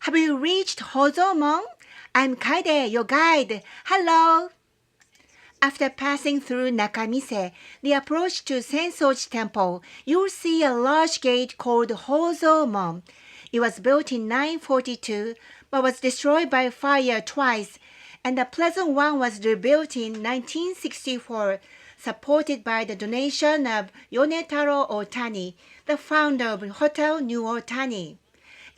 Have you reached Hozomon? I'm Caede, your guide. Hello. After passing through Nakamise, the approach to Sensoji Temple, you'll see a large gate called Hozomon. It was built in 942, but was destroyed by fire twice, and the pleasant one was rebuilt in 1964, supported by the donation of Yonetaro Otani, the founder of Hotel New Otani.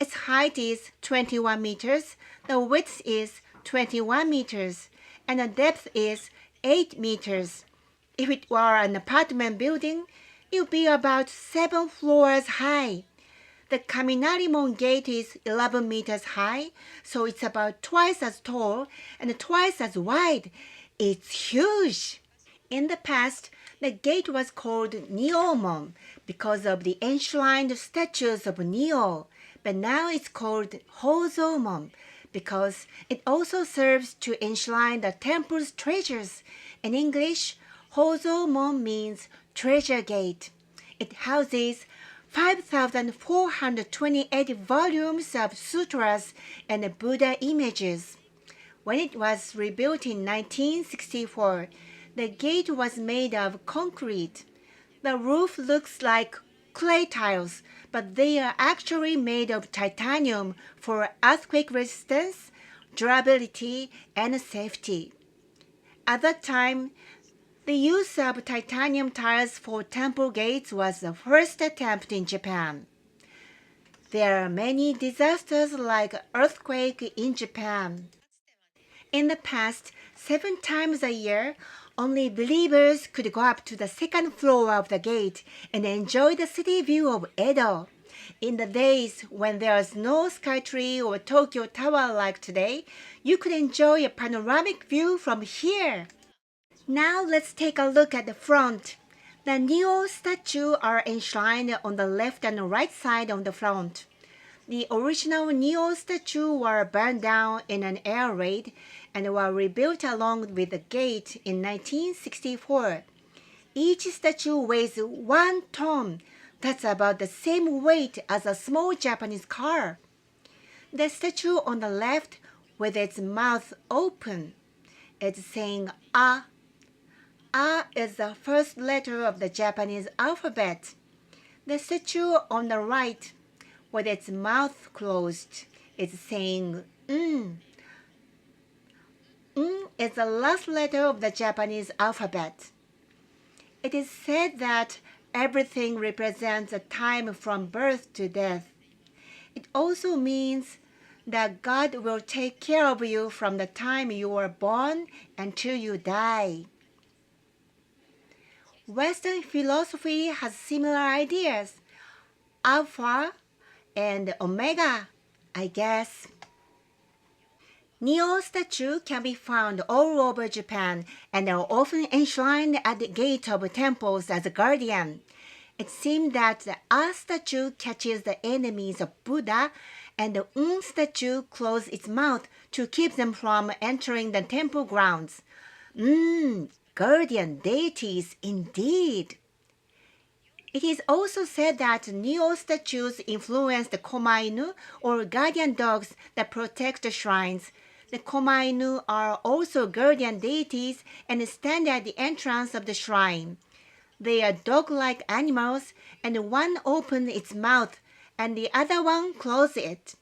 Its height is 21 meters, the width is 21 meters, and the depth is 8 meters. If it were an apartment building, it would be about 7 floors high. The Kaminarimon gate is 11 meters high, so it's about twice as tall and twice as wide. It's huge. In the past, the gate was called Niomon because of the enshrined statues of Nio, but now it's called Hozomon because it also serves to enshrine the temple's treasures. In English, Hozomon means treasure gate. It houses 5,428 volumes of sutras and Buddha images. When it was rebuilt in 1964, the gate was made of concrete. The roof looks like clay tiles, but they are actually made of titanium for earthquake resistance, durability, and safety. At that time, the use of titanium tiles for temple gates was the first attempt in Japan. There are many disasters like earthquake in Japan. In the past, 7 times a year, only believers could go up to the second floor of the gate and enjoy the city view of Edo. In the days when there was no Skytree or Tokyo Tower like today, you could enjoy a panoramic view from here. Now let's take a look at the front. The Neo statues are enshrined on the left and right side of the front. The original Neo statues were burned down in an air raid and were rebuilt along with the gate in 1964. Each statue weighs 1 ton. That's about the same weight as a small Japanese car. The statue on the left, with its mouth open, is saying "A." "A" is the first letter of the Japanese alphabet. The statue on the right, with its mouth closed, is saying is the last letter of the Japanese alphabet. It is said that everything represents a time from birth to death. It also means that God will take care of you from the time you were born until you die. Western philosophy has similar ideas. Alpha and Omega, I guess. Neo statues can be found all over Japan and are often enshrined at the gate of temples as a guardian. It seems that the A statue catches the enemies of Buddha, and the statue closes its mouth to keep them from entering the temple grounds. Guardian deities indeed. It is also said that Neo statues influence the Komainu, or guardian dogs that protect the shrines. The Komainu are also guardian deities and stand at the entrance of the shrine. They are dog-like animals, and one opens its mouth and the other one closes it.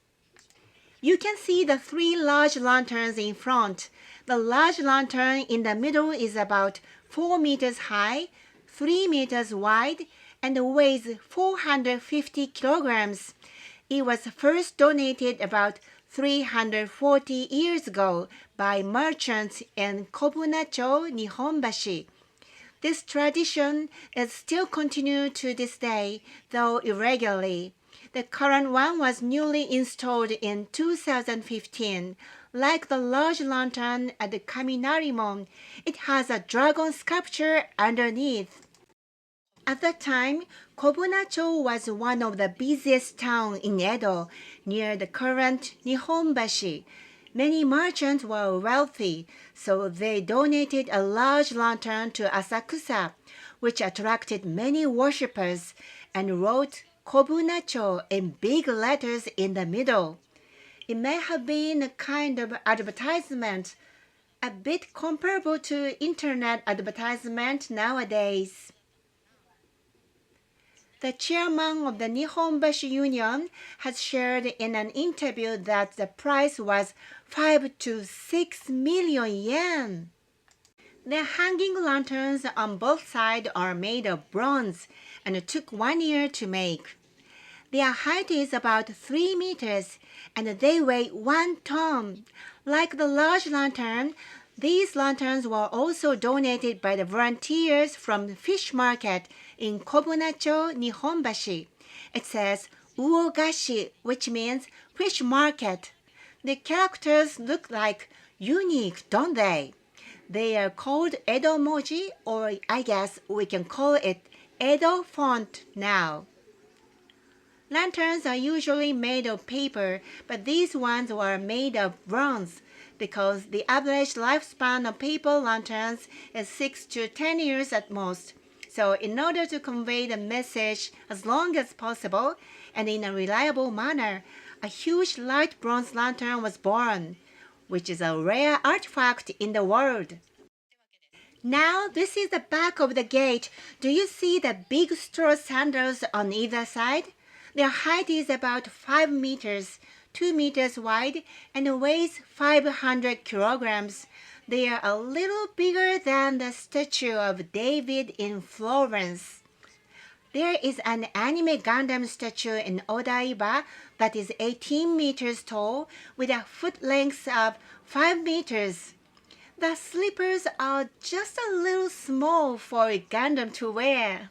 You can see the 3 large lanterns in front. The large lantern in the middle is about 4 meters high, 3 meters wide, and weighs 450 kilograms. It was first donated about 340 years ago by merchants in Kobunacho, Nihonbashi. This tradition is still continued to this day, though irregularly. The current one was newly installed in 2015. Like the large lantern at the Kaminarimon, it has a dragon sculpture underneath. At that time, Kobunacho was one of the busiest towns in Edo, near the current Nihonbashi. Many merchants were wealthy, so they donated a large lantern to Asakusa, which attracted many worshippers, and wrote Kobunacho in big letters in the middle. It may have been a kind of advertisement, a bit comparable to internet advertisement nowadays. The chairman of the Nihonbashi Union has shared in an interview that the price was 5 to 6 million yen. The hanging lanterns on both sides are made of bronze and took 1 year to make. Their height is about 3 meters and they weigh 1 ton. Like the large lantern, these lanterns were also donated by the volunteers from the fish market in Kobunacho, Nihonbashi. It says Uogashi, which means fish market. The characters look like unique, don't they? They are called Edo Moji, or I guess we can call it Edo font now. Lanterns are usually made of paper, but these ones were made of bronze because the average lifespan of paper lanterns is 6 to 10 years at most. So in order to convey the message as long as possible and in a reliable manner, a huge light bronze lantern was born, which is a rare artifact in the world. Now this is the back of the gate. Do you see the big straw sandals on either side? Their height is about 5 meters, 2 meters wide, and weighs 500 kilograms. They are a little bigger than the statue of David in Florence. There is an anime Gundam statue in Odaiba that is 18 meters tall with a foot length of 5 meters. The slippers are just a little small for a Gundam to wear.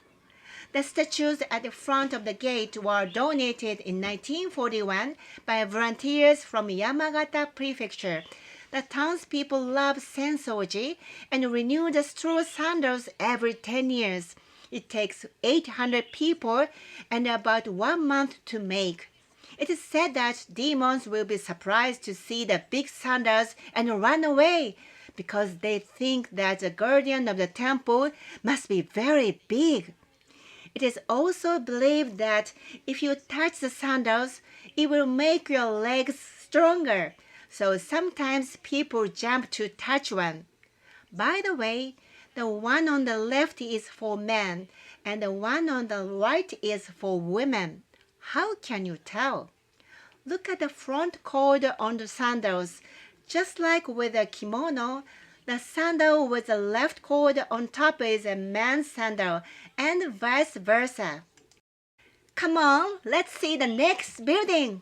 The statues at the front of the gate were donated in 1941 by volunteers from Yamagata Prefecture. The townspeople love Sensoji and renew the straw sandals every 10 years. It takes 800 people and about 1 month to make. It is said that demons will be surprised to see the big sandals and run away because they think that the guardian of the temple must be very big. It is also believed that if you touch the sandals, it will make your legs stronger. So sometimes people jump to touch one. By the way, the one on the left is for men and the one on the right is for women. How can you tell? Look at the front cord on the sandals. Just like with a kimono, the sandal with the left cord on top is a man's sandal, and vice versa. Come on, let's see the next building.